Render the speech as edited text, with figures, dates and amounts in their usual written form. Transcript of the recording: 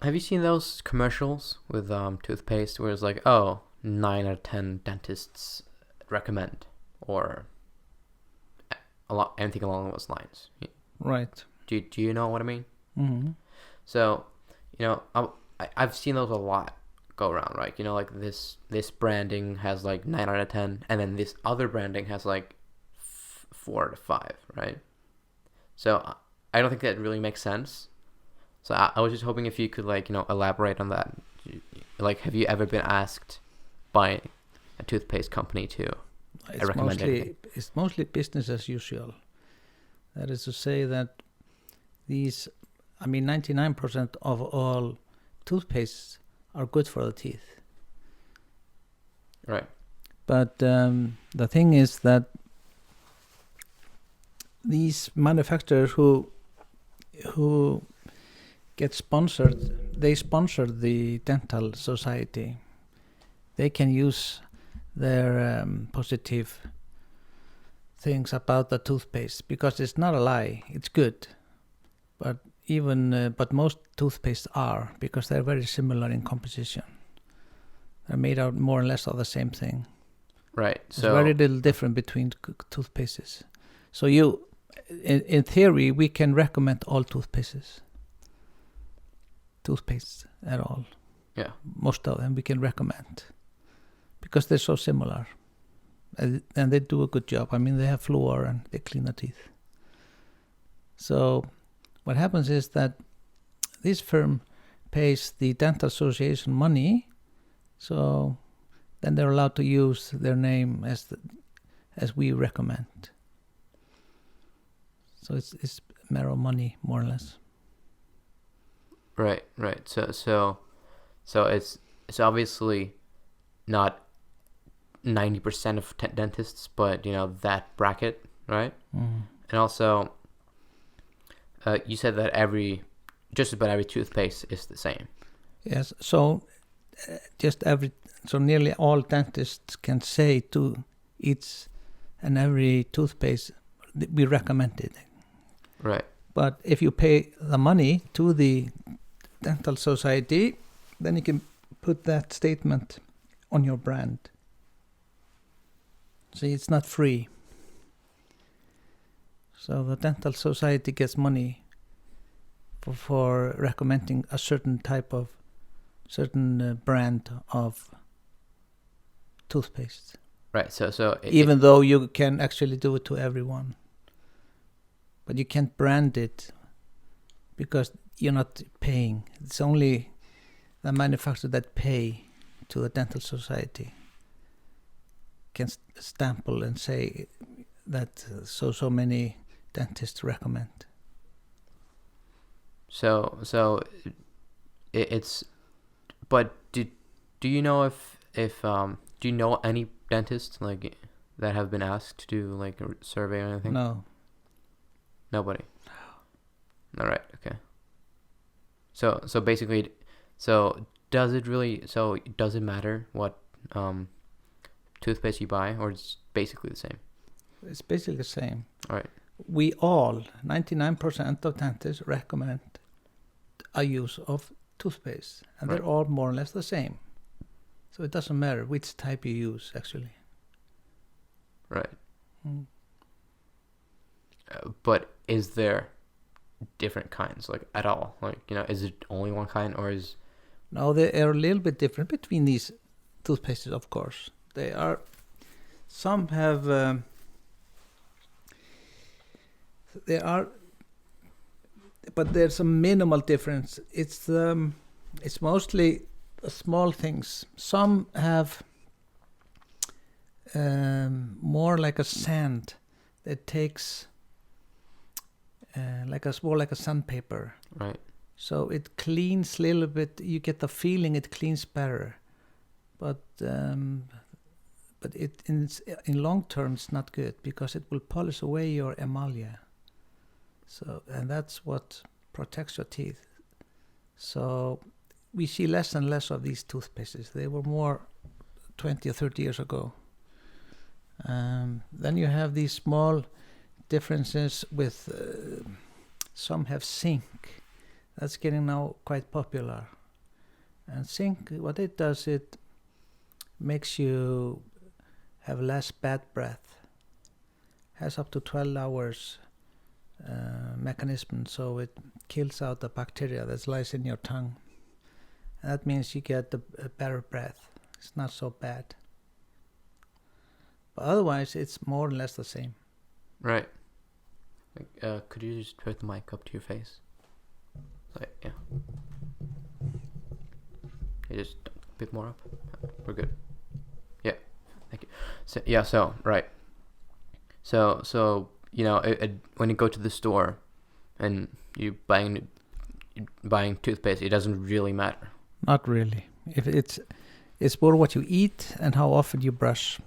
have you seen those commercials with toothpaste where it's like, oh, 9 out of 10 dentists recommend, or anything along those lines? Right. Do you know what I mean? Mm-hmm. So, I've seen those a lot go around, right? Like this branding has like 9 out of 10, and then this other branding has like 4 to 5, right? So I don't think that really makes sense. So I was just hoping if you could elaborate on that. Like, have you ever been asked by a toothpaste company to recommend anything? It's mostly business as usual. That is to say that 99% of all toothpastes are good for the teeth. Right. But the thing is that these manufacturers who get sponsored, they sponsor the dental society. They can use their positive things about the toothpaste because it's not a lie. It's good, but but most toothpastes are, because they're very similar in composition. They're made out more or less of the same thing. Right. There's very little difference between toothpastes. So in theory, we can recommend all toothpastes at all. Yeah. Most of them we can recommend because they're so similar, and they do a good job. I mean, they have fluor and they clean the teeth. So what happens is that this firm pays the dental association money, so then they're allowed to use their name as we recommend. So it's a matter of money, more or less. Right. So it's obviously not 90% of dentists, but that bracket, right? Mm. And also, you said that just about every toothpaste is the same. Yes. So nearly all dentists can say to each and every toothpaste, we recommend it. Right. But if you pay the money to the dental society, then you can put that statement on your brand. See, it's not free. So the dental society gets money for recommending a certain brand of toothpaste. Right. So even though you can actually do it to everyone, but you can't brand it because you're not paying. It's only the manufacturer that pay to the dental society can stample and say that so many dentists recommend. So it's, but do you know if do you know any dentists like that have been asked to do like a survey or anything? No. Nobody. All right. Okay. So basically, does it matter what toothpaste you buy, or it's basically the same? It's basically the same. All right. We all, 99% of dentists recommend a use of toothpaste, and they're all more or less the same. So it doesn't matter which type you use, actually. Right. But is there different kinds, like, at all? Like, is it only one kind, or is... No, they are a little bit different between these toothpastes, of course. They are... Some have... But there's a minimal difference. It's mostly small things. Some have more like a sand that takes more like a sandpaper. Right. So it cleans a little bit. You get the feeling it cleans better, but it in long term it's not good because it will polish away your emalia. So, and that's what protects your teeth. So we see less and less of these toothpastes. They were more 20 or 30 years ago. Then you have these small differences with some have zinc That's getting now quite popular. And zinc, what it does, it makes you have less bad breath. Has up to 12 hours mechanism, so it kills out the bacteria that lies in your tongue. And that means you get a better breath. It's not so bad. But otherwise, it's more or less the same. Right. Could you just put the mic up to your face? Like, yeah. You just a bit more up. We're good. Yeah. Thank you. So right. So you know, when you go to the store and you buying toothpaste, it doesn't really matter. Not really. If it's more what you eat and how often you brush.